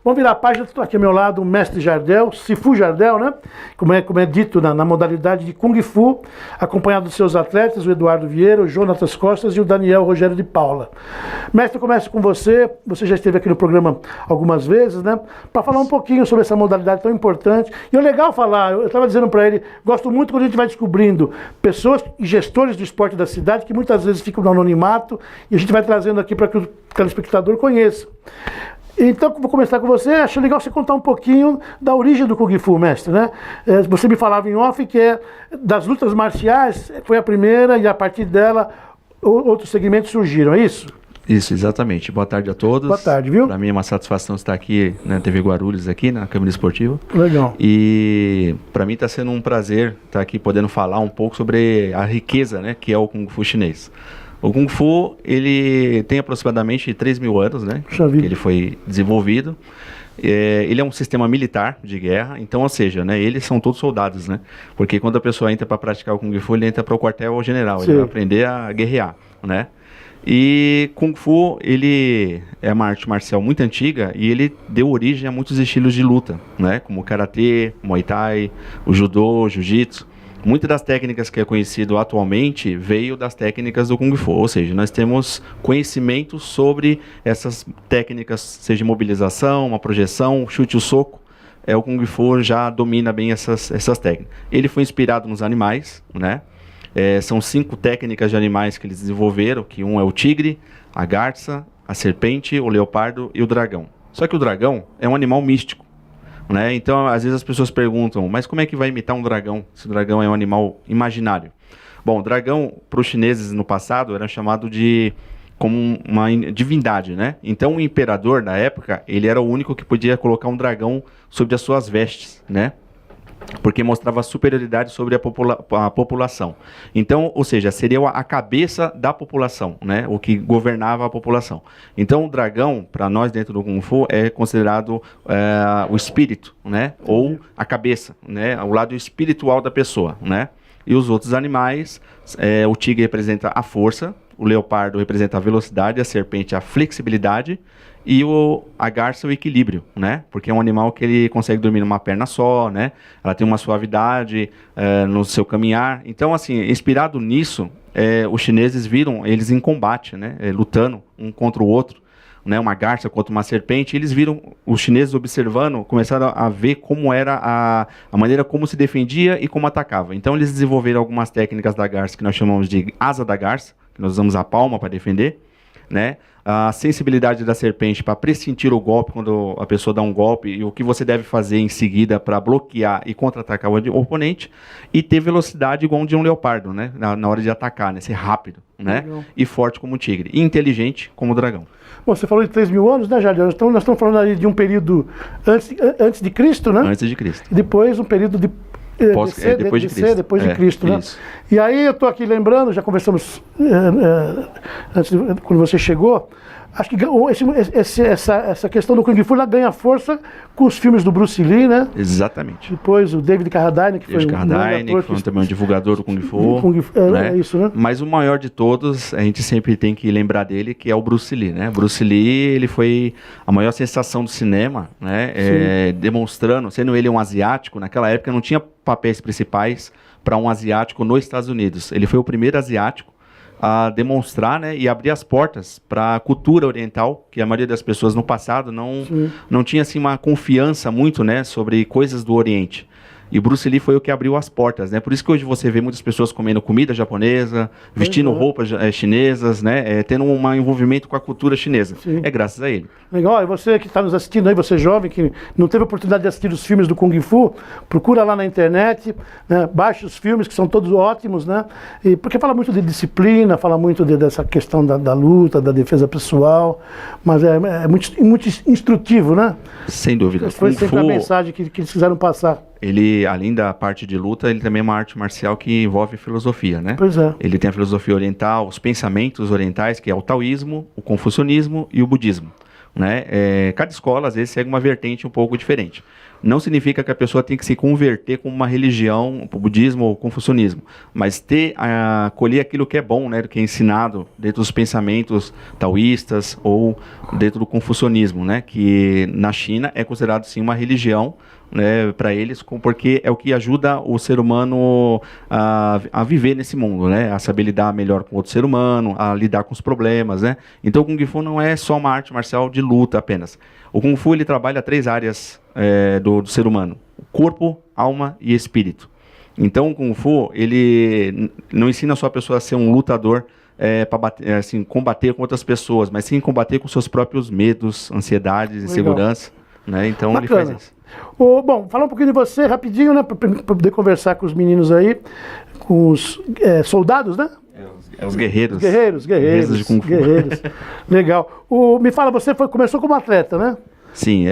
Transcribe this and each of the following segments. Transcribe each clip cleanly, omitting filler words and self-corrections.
Vamos virar a página, estou aqui ao meu lado o mestre Jardel, Sifu Jardel, né? Como é dito na modalidade de Kung Fu, acompanhado dos seus atletas, o Eduardo Vieira, o Jonatas Costas e o Daniel Rogério de Paula. Mestre, eu começo com você já esteve aqui no programa algumas vezes, né? Para falar um pouquinho sobre essa modalidade tão importante. E é legal falar, eu estava dizendo para ele, gosto muito quando a gente vai descobrindo pessoas e gestores do esporte da cidade que muitas vezes ficam no anonimato e a gente vai trazendo aqui para que o telespectador conheça. Então, vou começar com você. Acho legal você contar um pouquinho da origem do Kung Fu, mestre, né? Você me falava em off que das lutas marciais foi a primeira e a partir dela outros segmentos surgiram, é isso? Isso, exatamente. Boa tarde a todos. Boa tarde, viu? Para mim é uma satisfação estar aqui na TV Guarulhos, aqui na Câmara Esportiva. Legal. E para mim está sendo um prazer estar aqui podendo falar um pouco sobre a riqueza, né, que é o Kung Fu chinês. O Kung Fu, ele tem aproximadamente 3.000 anos, né, que ele foi desenvolvido. Ele é um sistema militar de guerra, então, ou seja, né, eles são todos soldados, né, porque quando a pessoa entra para praticar o Kung Fu, ele entra para o quartel-general, ele vai aprender a guerrear, né. E Kung Fu, ele é uma arte marcial muito antiga e ele deu origem a muitos estilos de luta, né, como o Karatê, Muay Thai, o Judô, o Jiu-Jitsu. Muitas das técnicas que é conhecido atualmente veio das técnicas do Kung Fu, ou seja, nós temos conhecimento sobre essas técnicas, seja mobilização, uma projeção, chute o soco, o Kung Fu já domina bem essas técnicas. Ele foi inspirado nos animais, né? São 5 técnicas de animais que eles desenvolveram, que um é o tigre, a garça, a serpente, o leopardo e o dragão. Só que o dragão é um animal místico. Né? Então, às vezes as pessoas perguntam, mas como é que vai imitar um dragão, se o dragão é um animal imaginário? Bom, o dragão, para os chineses no passado, era chamado como uma divindade, né? Então, o imperador, na época, ele era o único que podia colocar um dragão sobre as suas vestes, né? Porque mostrava superioridade sobre a população. Então, ou seja, seria a cabeça da população, né? O que governava a população. Então, o dragão, para nós dentro do Kung Fu, é considerado o espírito, né? Ou a cabeça, né? O lado espiritual da pessoa, né? E os outros animais, o tigre representa a força, o leopardo representa a velocidade, a serpente a flexibilidade, e a garça o equilíbrio, né? Porque é um animal que ele consegue dormir numa perna só, né? Ela tem uma suavidade no seu caminhar. Então, assim, inspirado nisso, os chineses viram eles em combate, né? Lutando um contra o outro, né? Uma garça contra uma serpente. Eles viram os chineses observando, começaram a ver como era a maneira como se defendia e como atacava. Então, eles desenvolveram algumas técnicas da garça que nós chamamos de asa da garça, que nós usamos a palma para defender, né? A sensibilidade da serpente para pressentir o golpe quando a pessoa dá um golpe e o que você deve fazer em seguida para bloquear e contra-atacar o oponente, e ter velocidade igual de um leopardo, né? Na hora de atacar, né? Ser rápido, né? E forte como um tigre, e inteligente como o dragão. Bom, você falou de 3.000 anos, né, Jardel? Então nós estamos falando aí de um período antes de Cristo, né? Antes de Cristo. E depois um período depois de Cristo, né? Isso. E aí eu estou aqui lembrando, já conversamos antes, quando você chegou, acho que essa questão do Kung Fu ela ganha força com os filmes do Bruce Lee, né? Exatamente. Depois o David Carradine, que foi também um divulgador do Kung Fu. Né? Isso, né? Mas o maior de todos, a gente sempre tem que lembrar dele, que é o Bruce Lee, né? Bruce Lee, ele foi a maior sensação do cinema, né? Demonstrando, sendo ele um asiático, naquela época não tinha papéis principais para um asiático nos Estados Unidos. Ele foi o primeiro asiático a demonstrar, né, e abrir as portas para a cultura oriental, que a maioria das pessoas no passado não tinha assim, uma confiança muito, né, sobre coisas do Oriente. E Bruce Lee foi o que abriu as portas, né? Por isso que hoje você vê muitas pessoas comendo comida japonesa, vestindo roupas chinesas, né? Tendo um envolvimento com a cultura chinesa. Sim. É graças a ele. Legal. E você que está nos assistindo aí, você jovem, que não teve a oportunidade de assistir os filmes do Kung Fu, procura lá na internet, né? Baixe os filmes, que são todos ótimos, né? E porque fala muito de disciplina, fala muito dessa questão da luta, da defesa pessoal, mas é muito instrutivo, né? Sem dúvida. Foi sempre a mensagem que eles quiseram passar. Ele, além da parte de luta, ele também é uma arte marcial que envolve filosofia, né? Pois é. Ele tem a filosofia oriental, os pensamentos orientais, que é o taoísmo, o confucionismo e o budismo, né? Cada escola, às vezes, segue uma vertente um pouco diferente. Não significa que a pessoa tem que se converter com uma religião, o budismo ou o confucionismo, mas colher aquilo que é bom, né, que é ensinado dentro dos pensamentos taoístas ou dentro do confucionismo, né, que na China é considerado sim uma religião, né, para eles, porque é o que ajuda o ser humano a viver nesse mundo, né, a saber lidar melhor com outro ser humano, a lidar com os problemas, né. Então o Kung Fu não é só uma arte marcial de luta apenas. O Kung Fu ele trabalha 3 áreas do ser humano: corpo, alma e espírito. Então o Kung Fu ele não ensina só a pessoa a ser um lutador para assim, combater com outras pessoas, mas sim combater com seus próprios medos, ansiedades, insegurança, né. Então bacana. Ele faz isso. Bom, falar um pouquinho de você rapidinho, né, para poder conversar com os meninos aí, com os soldados, né? Os guerreiros. Guerreiros de Kung Fu. Guerreiros. Legal. Me fala, você começou como atleta, né? Sim,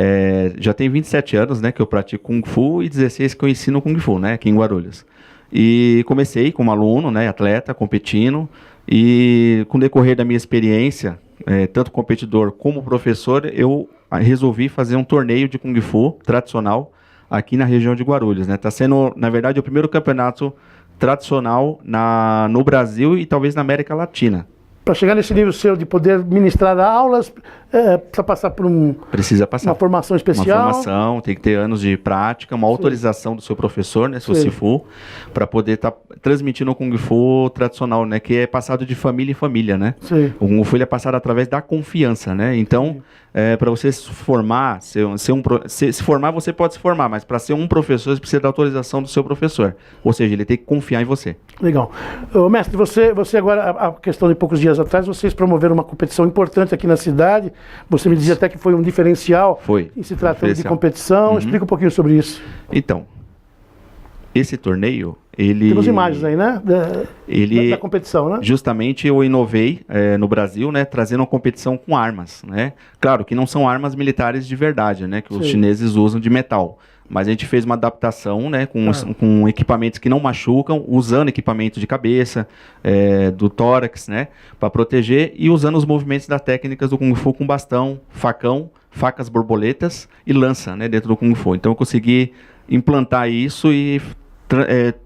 já tem 27 anos, né, que eu pratico Kung Fu e 16 que eu ensino Kung Fu, né, aqui em Guarulhos. E comecei como aluno, né, atleta, competindo, e com o decorrer da minha experiência, tanto competidor como professor, eu resolvi fazer um torneio de Kung Fu tradicional aqui na região de Guarulhos, né. Tá sendo, na verdade, o primeiro campeonato tradicional no Brasil e talvez na América Latina. Para chegar nesse nível seu de poder ministrar aulas, precisa passar por uma formação especial? Uma formação, tem que ter anos de prática, uma autorização do seu professor, né, se você for, para poder estar transmitindo o Kung Fu tradicional, né, que é passado de família em família, né? Sim. O Kung Fu ele é passado através da confiança, né? Então, para você se formar, se formar, você pode se formar, mas para ser um professor, você precisa da autorização do seu professor. Ou seja, ele tem que confiar em você. Legal. Mestre, você agora, a questão de poucos dias atrás, vocês promoveram uma competição importante aqui na cidade. Você me dizia até que foi um diferencial. Foi. Em se tratando de competição. Uhum. Explica um pouquinho sobre isso. Então, esse torneio, ele... Temos imagens aí, né? Da competição, né? Justamente eu inovei no Brasil, né? Trazendo uma competição com armas, né? Claro que não são armas militares de verdade, né? Que os chineses usam de metal. Mas a gente fez uma adaptação, né, com equipamentos que não machucam, usando equipamento de cabeça, do tórax, né, para proteger, e usando os movimentos das técnicas do Kung Fu com bastão, facão, facas borboletas e lança, né, dentro do Kung Fu. Então eu consegui implantar isso e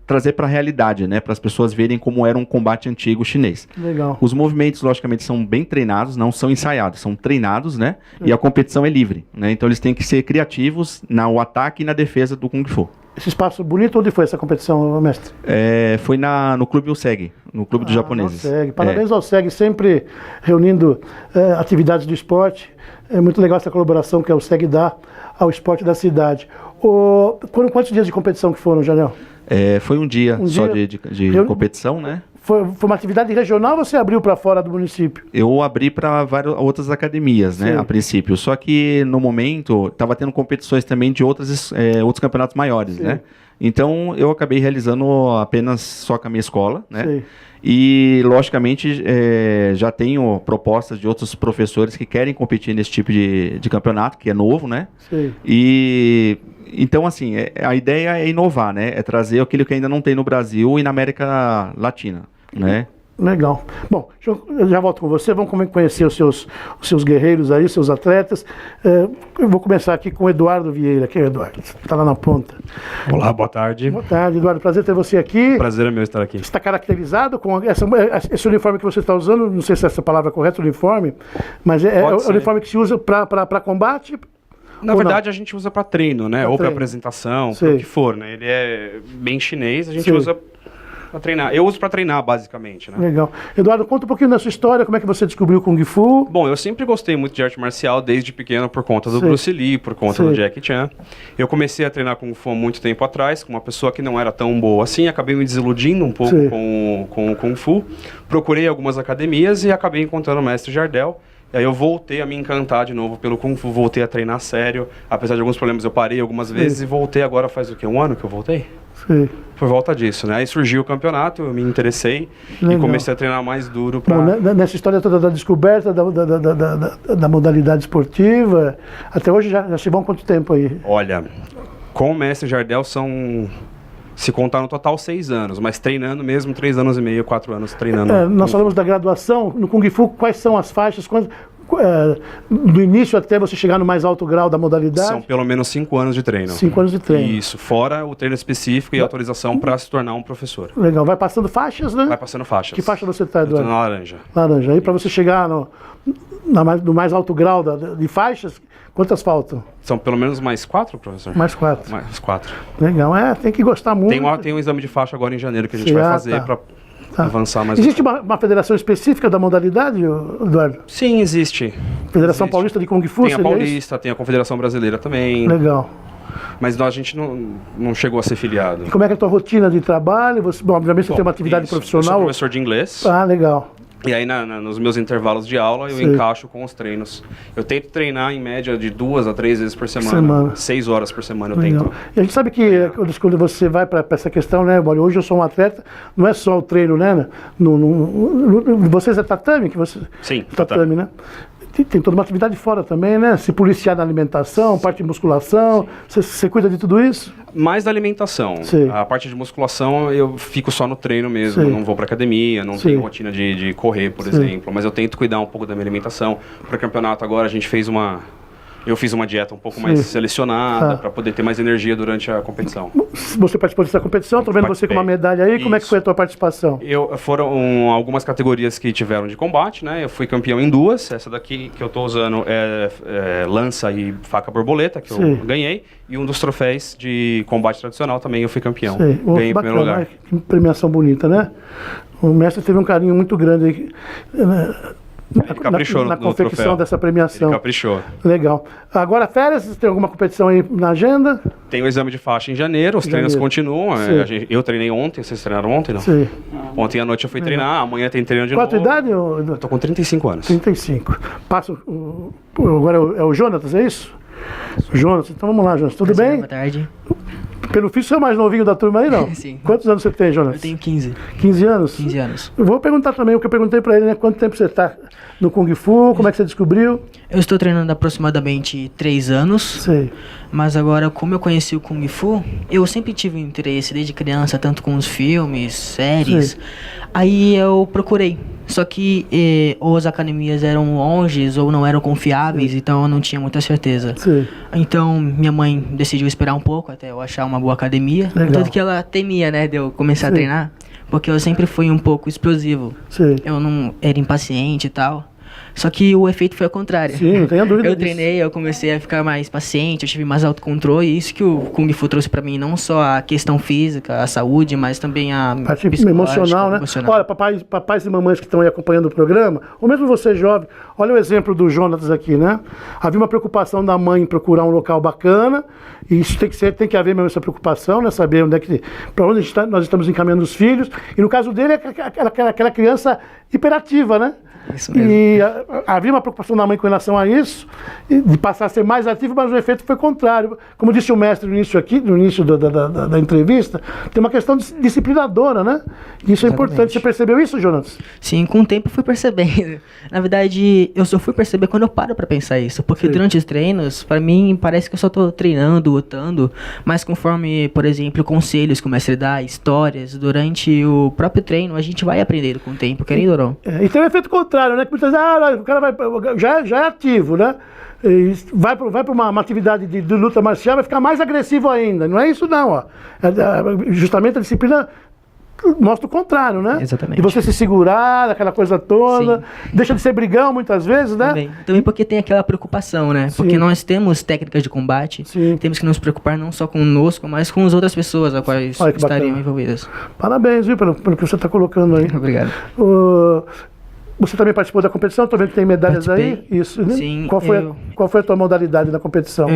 trazer para a realidade, né, para as pessoas verem como era um combate antigo chinês. Legal. Os movimentos, logicamente, são bem treinados, não são ensaiados, são treinados, né, e a competição é livre, né, então eles têm que ser criativos no ataque e na defesa do Kung Fu. Esse espaço bonito, onde foi essa competição, mestre? Foi no Clube Useg, no Clube dos Japoneses. Parabéns ao Useg, sempre reunindo atividades do esporte. É muito legal essa colaboração que a Useg dá ao esporte da cidade. Quantos dias de competição que foram, Jardel? Foi um dia só de competição, né? Foi uma atividade regional ou você abriu para fora do município? Eu abri para várias outras academias, né, a princípio. Só que no momento estava tendo competições também de outros campeonatos maiores, né? Então eu acabei realizando apenas só com a minha escola, né? Sim. E logicamente já tenho propostas de outros professores que querem competir nesse tipo de campeonato, que é novo, né? Sim. Então, assim, a ideia é inovar, né? É trazer aquilo que ainda não tem no Brasil e na América Latina, né? Legal. Bom, eu já volto com você. Vamos conhecer os seus guerreiros aí, os seus atletas. Eu vou começar aqui com o Eduardo Vieira. Quem é o Eduardo? Está lá na ponta. Olá, boa tarde. Boa tarde, Eduardo. Prazer ter você aqui. Prazer é meu estar aqui. Está caracterizado com esse uniforme que você está usando. Não sei se essa palavra é correta, uniforme, mas é o uniforme que se usa para combate. Na verdade, a gente usa para treino, né? Ou para apresentação, para o que for, né? Ele é bem chinês, a gente usa para treinar. Eu uso para treinar, basicamente, né? Legal. Eduardo, conta um pouquinho da sua história, como é que você descobriu o Kung Fu? Bom, eu sempre gostei muito de arte marcial, desde pequeno, por conta do Bruce Lee, por conta do Jackie Chan. Eu comecei a treinar Kung Fu há muito tempo atrás, com uma pessoa que não era tão boa assim, acabei me desiludindo um pouco com o Kung Fu. Procurei algumas academias e acabei encontrando o mestre Jardel. E aí eu voltei a me encantar de novo pelo Kung Fu, voltei a treinar sério. Apesar de alguns problemas, eu parei algumas vezes e voltei agora faz o quê? Um ano que eu voltei? Sim. Por volta disso, né? Aí surgiu o campeonato, eu me interessei e comecei a treinar mais duro para... Nessa história toda da descoberta da modalidade esportiva, até hoje já se vão quanto tempo aí? Olha, com o mestre Jardel são... Se contar no total, 6 anos, mas treinando mesmo, 3 anos e meio, 4 anos treinando. Nós falamos da graduação, no Kung Fu, quais são as faixas, do início até você chegar no mais alto grau da modalidade? São pelo menos 5 anos de treino. 5 anos de treino. Isso, fora o treino específico e autorização para se tornar um professor. Legal, vai passando faixas, né? Vai passando faixas. Que faixa você está, Eu Eduardo? tô na laranja. Laranja. Aí para você chegar no mais alto grau de faixas, quantas faltam? São pelo menos mais 4, professor? Mais 4. Mais 4. Legal, tem que gostar muito. Tem um exame de faixa agora em janeiro que a gente vai fazer para avançar mais. Existe uma federação específica da modalidade, Eduardo? Sim, existe. Federação Paulista de Kung Fu? Tem a Paulista, tem a Confederação Brasileira também. Legal. Mas a gente não chegou a ser filiado. E como é que é a tua rotina de trabalho? Obviamente você tem uma atividade profissional. Eu sou professor de inglês. Ah, legal. E aí, nos meus intervalos de aula, eu encaixo com os treinos. Eu tento treinar, em média, de 2 a 3 vezes por semana. 6 horas por semana eu tento. E a gente sabe que quando você vai para essa questão, né, hoje eu sou um atleta, não é só o treino, né? Vocês é tatame? Sim, tatame, né? Tem toda uma atividade fora também, né? Se policiar na alimentação, parte de musculação. Você cuida de tudo isso? Mais da alimentação. Sim. A parte de musculação eu fico só no treino mesmo. Não vou pra academia, não tenho rotina de correr, por exemplo. Mas eu tento cuidar um pouco da minha alimentação. Para o campeonato agora a gente fez eu fiz uma dieta um pouco mais selecionada para poder ter mais energia durante a competição. Você participou dessa competição, estou vendo você com uma medalha aí. Isso. Como é que foi a tua participação? Foram algumas categorias que tiveram de combate, né? Eu fui campeão em 2. Essa daqui que eu estou usando é lança e faca borboleta, que eu ganhei. E um dos troféus de combate tradicional também eu fui campeão. Ganhei em primeiro lugar. Que premiação bonita, né? O mestre teve um carinho muito grande aí. Ele caprichou na confecção dessa premiação. Ele caprichou. Legal. Agora, férias, tem alguma competição aí na agenda? Tem o exame de faixa em janeiro, os treinos continuam. Eu treinei ontem, vocês treinaram ontem, não? Sim. Ontem à noite eu fui treinar, amanhã tem treino de novo. Qual a tua idade? Eu tô com 35 anos. 35. Agora é o Jonatas, é isso? Jonas, então vamos lá, Jonas. Tudo bem? Boa tarde. Pelo visto, você é o mais novinho da turma aí, não? Sim. Quantos anos você tem, Jonas? Eu tenho 15. 15 anos? 15 anos. Eu vou perguntar também o que eu perguntei pra ele, né? Quanto tempo você tá no Kung Fu? Como é que você descobriu? Eu estou treinando há aproximadamente 3 anos. Sei. Mas agora, como eu conheci o Kung Fu, eu sempre tive um interesse desde criança, tanto com os filmes, séries. Sei. Aí eu procurei. Só que ou as academias eram longes ou não eram confiáveis, então eu não tinha muita certeza. Sim. Então minha mãe decidiu esperar um pouco até eu achar uma boa academia. Tanto que ela temia, né, de eu começar a treinar, porque eu sempre fui um pouco explosivo. Sim. Eu não era impaciente e tal. Só que o efeito foi ao contrário. Sim, não tenha dúvida Eu disso. treinei, eu comecei a ficar mais paciente, eu tive mais autocontrole, e isso que o Kung Fu trouxe pra mim, não só a questão física, a saúde, mas também a parte emocional, né? Olha, papais e mamães que estão aí acompanhando o programa, ou mesmo você jovem, olha o exemplo do Jonatas aqui, né? Havia uma preocupação da mãe em procurar um local bacana, e isso tem que haver mesmo essa preocupação, né? Saber para onde nós estamos encaminhando os filhos, e no caso dele é aquela criança hiperativa, né? Isso mesmo. E havia uma preocupação da mãe com relação a isso, de passar a ser mais ativo, mas o efeito foi contrário. Como disse o mestre no início da entrevista, tem uma questão disciplinadora, né? Isso é importante. Você percebeu isso, Jonas? Sim, com o tempo eu fui percebendo. Na verdade, eu só fui perceber quando eu paro pra pensar isso. Porque durante os treinos, pra mim, parece que eu só tô treinando, lutando. Mas conforme, por exemplo, conselhos que o mestre dá, histórias, durante o próprio treino, a gente vai aprendendo com o tempo, querendo ou não. E tem um efeito contrário, né? Que muitas vezes, o cara já é ativo, né? E vai para uma atividade de luta marcial, vai ficar mais agressivo ainda. Não é isso não, ó. Justamente a disciplina mostra o contrário, né? Exatamente. De você se segurar, aquela coisa toda. Sim. Deixa de ser brigão muitas vezes, né? Também porque tem aquela preocupação, né? Sim. Porque nós temos técnicas de combate. Sim. Temos que nos preocupar não só conosco, mas com as outras pessoas a quais estariam envolvidas. Parabéns, viu, pelo que você está colocando aí. Obrigado. Você também participou da competição? Estou vendo que tem medalhas aí. Isso. Sim. Qual foi a tua modalidade da competição?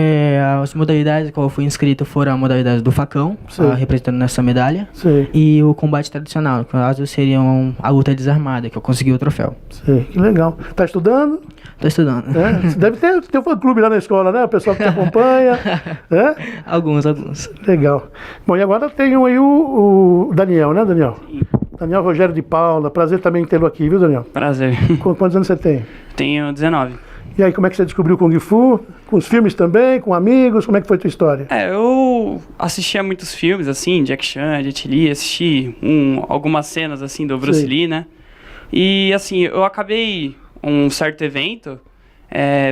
As modalidades que eu fui inscrito foram a modalidade do facão, representando nessa medalha. Sim. E o combate tradicional, que no caso seria a luta desarmada, que eu consegui o troféu. Sim, que legal. Tá estudando? Tô estudando. Você deve ter um fã-clube lá na escola, né? O pessoal que te acompanha. Alguns. Legal. Bom, e agora tem aí o Daniel, né, Daniel? Sim. Daniel Rogério de Paula, prazer também tê-lo aqui, viu, Daniel? Prazer. Quantos anos você tem? Tenho 19. E aí, como é que você descobriu o Kung Fu? Com os filmes também, com amigos? Como é que foi a tua história? Eu assistia muitos filmes, assim, Jack Chan, Jet Li, assisti algumas cenas, assim, do Bruce Lee, né? E, assim, eu acabei um certo evento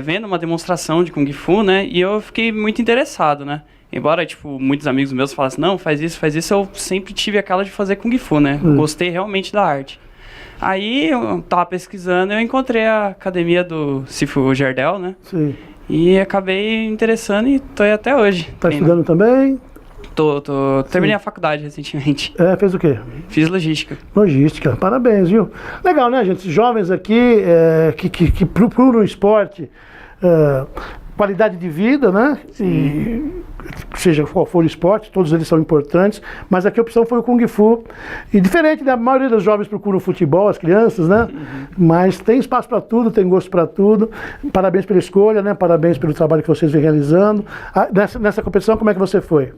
vendo uma demonstração de Kung Fu, né? E eu fiquei muito interessado, né? Embora, tipo, muitos amigos meus falassem, não, faz isso, eu sempre tive aquela de fazer Kung Fu, né? Gostei realmente da arte. Aí, eu tava pesquisando e eu encontrei a academia do Sifu Jardel, né? Sim. E acabei interessando e tô aí até hoje. Tá estudando também? Terminei a faculdade recentemente. Fez o quê? Fiz logística. Logística, parabéns, viu? Legal, né, gente? Jovens aqui que procuram o esporte, qualidade de vida, né? E, seja qual for o esporte, todos eles são importantes, mas aqui a opção foi o Kung Fu. E diferente da maioria dos jovens procuram futebol, as crianças, né? Mas tem espaço para tudo, tem gosto para tudo. Parabéns pela escolha, né? Parabéns pelo trabalho que vocês vêm realizando. Nessa competição, como é que você foi?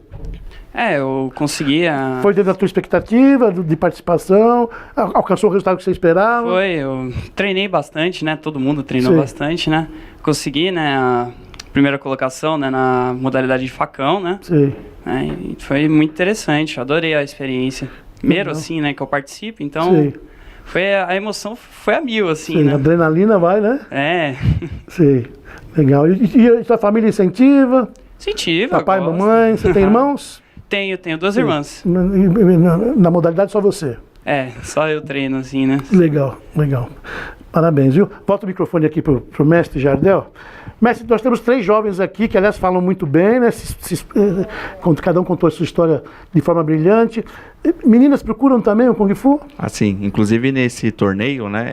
Eu consegui Foi dentro da tua expectativa de participação? Alcançou o resultado que você esperava? Foi, eu treinei bastante, né? Todo mundo treinou bastante, né? Consegui, né? A primeira colocação, né? Na modalidade de facão, né? Sim. E foi muito interessante, eu adorei a experiência. Primeiro, assim, né? Que eu participo, então... A emoção foi a mil, assim, né? A adrenalina vai, né? Sim, legal. E a sua família incentiva? Incentiva, papai, mamãe, você tem irmãos? Tenho 2 irmãs. Na modalidade só você? Só eu treino assim, né? Legal. Parabéns, viu? Volta o microfone aqui pro mestre Jardel. Mestre, nós temos 3 jovens aqui que, aliás, falam muito bem, né? Cada um contou a sua história de forma brilhante. Meninas procuram também o Kung Fu? Assim, inclusive nesse torneio, né?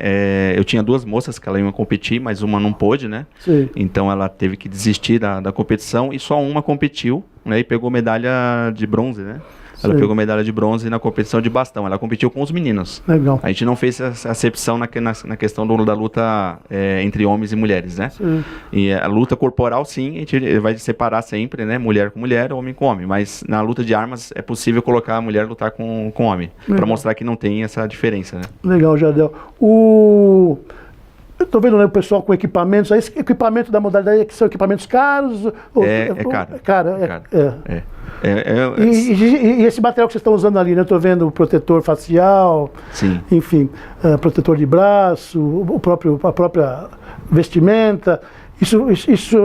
Eu tinha 2 moças que ela iam competir, mas uma não pôde, né? Sim. Então ela teve que desistir da competição e só uma competiu, né? E pegou medalha de bronze, né? Ela pegou medalha de bronze na competição de bastão. Ela competiu com os meninos. Legal. A gente não fez essa acepção na questão da luta entre homens e mulheres, né? Sim. E a luta corporal, sim, a gente vai separar sempre, né? Mulher com mulher, homem com homem. Mas na luta de armas é possível colocar a mulher lutar com homem. Para mostrar que não tem essa diferença, né? Legal, Jardel. Eu tô vendo, né, o pessoal com equipamentos. Esse equipamento da modalidade que são equipamentos caros? Caro. E esse material que vocês estão usando ali, né? Eu tô vendo o protetor facial, sim. Enfim, protetor de braço, a própria vestimenta. Isso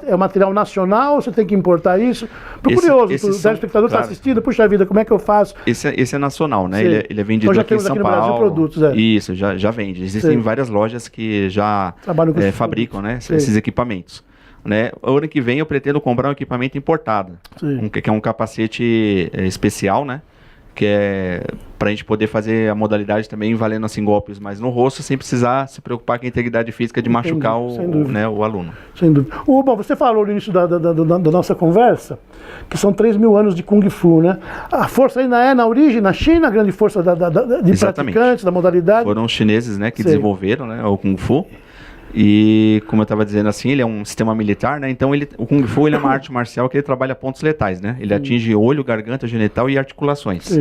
é material nacional? Você tem que importar isso? Tô curioso, o telespectador está assistindo, puxa vida, como é que eu faço? Esse é nacional, né? Ele é vendido então, aqui em São Paulo. Brasil, produtos, Isso, já vende. Existem várias lojas que já fabricam, né, esses equipamentos. Né? O ano que vem eu pretendo comprar um equipamento importado, que é um capacete especial, né? Que é para a gente poder fazer a modalidade também valendo assim golpes mais no rosto, sem precisar se preocupar com a integridade física de machucar o aluno. Sem dúvida. Bom, você falou no início da nossa conversa que são 3.000 anos de Kung Fu, né? A força ainda é na origem, na China, a grande força de praticantes da modalidade. Foram os chineses, né, que desenvolveram, né, o Kung Fu. E, como eu estava dizendo assim, ele é um sistema militar, né? Então o Kung Fu ele é uma arte marcial que ele trabalha pontos letais, né? Ele atinge olho, garganta, genital e articulações,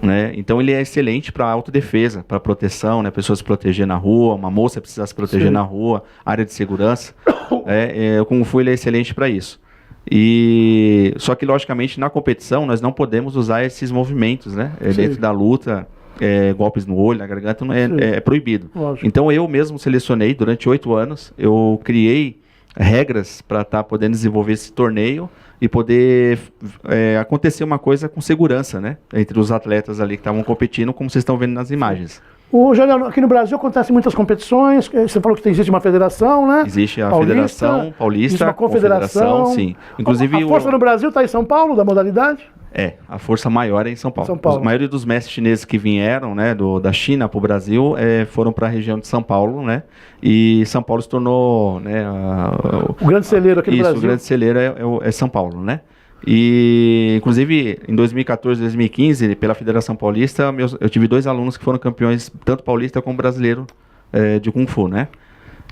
né? Então ele é excelente para autodefesa, para proteção, né? Pessoas se proteger na rua, uma moça precisar se proteger na rua, área de segurança. O Kung Fu ele é excelente para isso. Só que, logicamente, na competição nós não podemos usar esses movimentos, né? Dentro da luta. Golpes no olho, na garganta, é proibido. Lógico. Então eu mesmo selecionei durante 8 anos, eu criei regras para estar podendo desenvolver esse torneio e poder acontecer uma coisa com segurança, né? Entre os atletas ali que estavam competindo, como vocês estão vendo nas imagens. Jardel, aqui no Brasil acontecem muitas competições, você falou que existe uma federação, né? Existe a Federação Paulista, uma confederação, sim. Inclusive, a força no Brasil está em São Paulo, da modalidade? A força maior é em São Paulo. A maioria dos mestres chineses que vieram, né, da China para o Brasil foram para a região de São Paulo, né? E São Paulo se tornou, né, o grande celeiro aqui no Brasil. Isso, o grande celeiro é São Paulo, né? E, inclusive, em 2014 e 2015, pela Federação Paulista, eu tive 2 alunos que foram campeões, tanto paulista como brasileiro, de Kung Fu, né?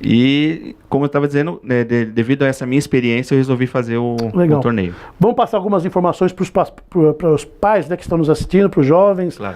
E, como eu estava dizendo, né, devido a essa minha experiência, eu resolvi fazer o torneio. Vamos passar algumas informações para os pais, né, que estão nos assistindo, para os jovens. Claro.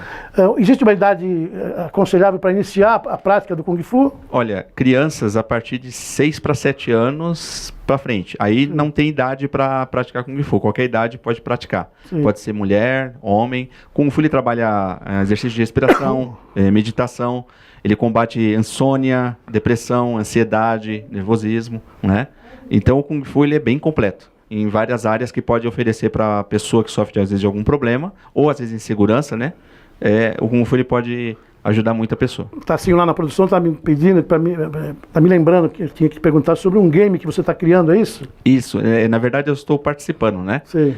Existe uma idade aconselhável para iniciar a prática do Kung Fu? Olha, crianças a partir de 6 para 7 anos para frente. Aí não tem idade para praticar Kung Fu. Qualquer idade pode praticar. Sim. Pode ser mulher, homem. Kung Fu ele trabalha exercício de respiração, meditação. Ele combate insônia, depressão, ansiedade, nervosismo, né? Então o Kung Fu ele é bem completo em várias áreas que pode oferecer para a pessoa que sofre às vezes de algum problema ou às vezes insegurança, né? O Kung Fu ele pode ajudar muito a pessoa. Tassinho lá na produção está me pedindo, tá me lembrando que eu tinha que perguntar sobre um game que você está criando, é isso? Isso, na verdade eu estou participando, né? Sim.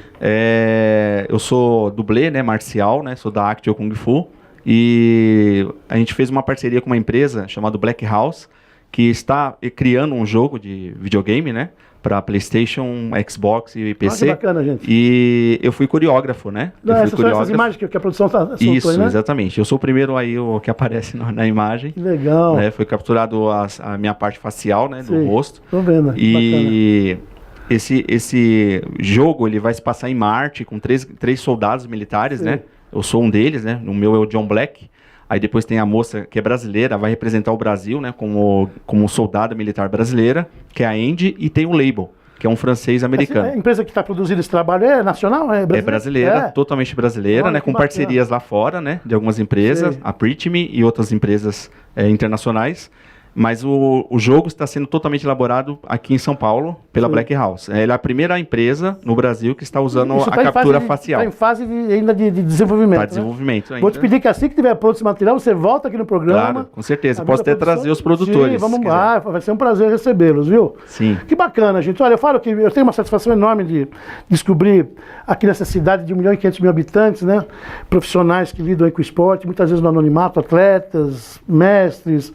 Eu sou dublê, né, marcial, né? Sou da Actio Kung Fu e a gente fez uma parceria com uma empresa chamada Black House que está criando um jogo de videogame, né? Para PlayStation, Xbox e PC. Que bacana, gente. E eu fui coreógrafo, né? Essas imagens que a produção soltou, isso, aí, né? Exatamente. Eu sou o primeiro aí o que aparece na imagem. Que legal. Né? Foi capturado a minha parte facial, né? Do rosto. Tô vendo. E esse jogo ele vai se passar em Marte com três soldados militares, né? Eu sou um deles, né? O meu é o John Black. Aí depois tem a moça que é brasileira, vai representar o Brasil, né, como soldada militar brasileira, que é a Andy, e tem o Label, que é um francês americano. A empresa que está produzindo esse trabalho é nacional? É brasileira? É brasileira, totalmente brasileira, né, com parcerias lá fora, né, de algumas empresas, a Pretty Me e outras empresas internacionais. Mas o jogo está sendo totalmente elaborado aqui em São Paulo pela Black House. Ela é a primeira empresa no Brasil que está usando a captura facial. Está em fase ainda de desenvolvimento. Está em desenvolvimento ainda. Vou te pedir que assim que tiver pronto esse material, você volta aqui no programa. Claro, com certeza. Posso até trazer os produtores. Sim, vamos lá. Vai ser um prazer recebê-los, viu? Sim. Que bacana, gente. Olha, eu falo que eu tenho uma satisfação enorme de descobrir aqui nessa cidade de 1.500.000 habitantes, né? Profissionais que lidam aí com o esporte, muitas vezes no anonimato, atletas, mestres,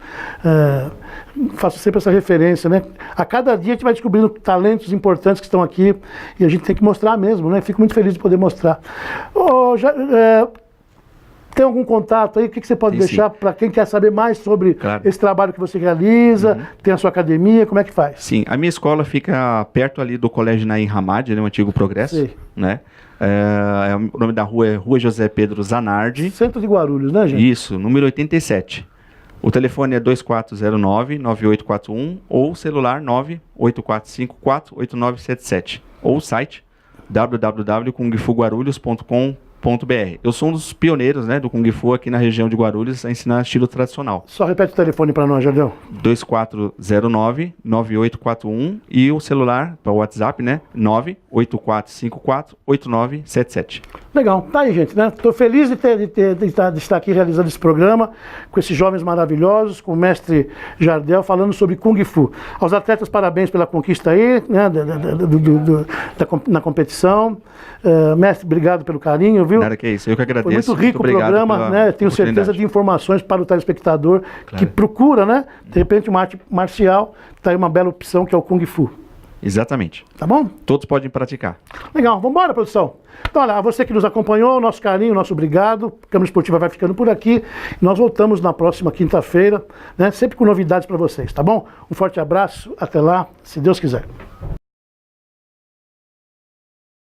faço sempre essa referência, né? A cada dia a gente vai descobrindo talentos importantes que estão aqui e a gente tem que mostrar mesmo, né? Fico muito feliz de poder mostrar. Tem algum contato aí? O que você pode deixar para quem quer saber mais sobre esse trabalho que você realiza? Tem a sua academia, como é que faz? Sim, a minha escola fica perto ali do Colégio Naim Hamad, né, o antigo Progresso, né? O nome da rua é Rua José Pedro Zanardi. Centro de Guarulhos, né, gente? Isso, número 87. O telefone é 2409-9841 ou o celular 98454-8977 ou o site www.kungfuguarulhos.com.br. Eu sou um dos pioneiros, né, do Kung Fu aqui na região de Guarulhos a ensinar estilo tradicional. Só repete o telefone para nós, Jardel. 2409-9841 e o celular para o WhatsApp, né, 98454-8977. Legal, tá aí, gente, né? Estou feliz de estar aqui realizando esse programa com esses jovens maravilhosos, com o mestre Jardel falando sobre Kung Fu. Aos atletas, parabéns pela conquista aí, né, na competição. Mestre, obrigado pelo carinho, viu? Nada que é isso, eu que agradeço. Foi muito rico o programa, né? Tenho certeza de informações para o telespectador que procura, né? De repente uma arte marcial, tá aí uma bela opção que é o Kung Fu. Exatamente. Tá bom? Todos podem praticar. Legal, vamos embora, produção. Então, olha, a você que nos acompanhou, nosso carinho, nosso obrigado. A Câmara Esportiva vai ficando por aqui. Nós voltamos na próxima quinta-feira, né? Sempre com novidades para vocês, tá bom? Um forte abraço, até lá, se Deus quiser.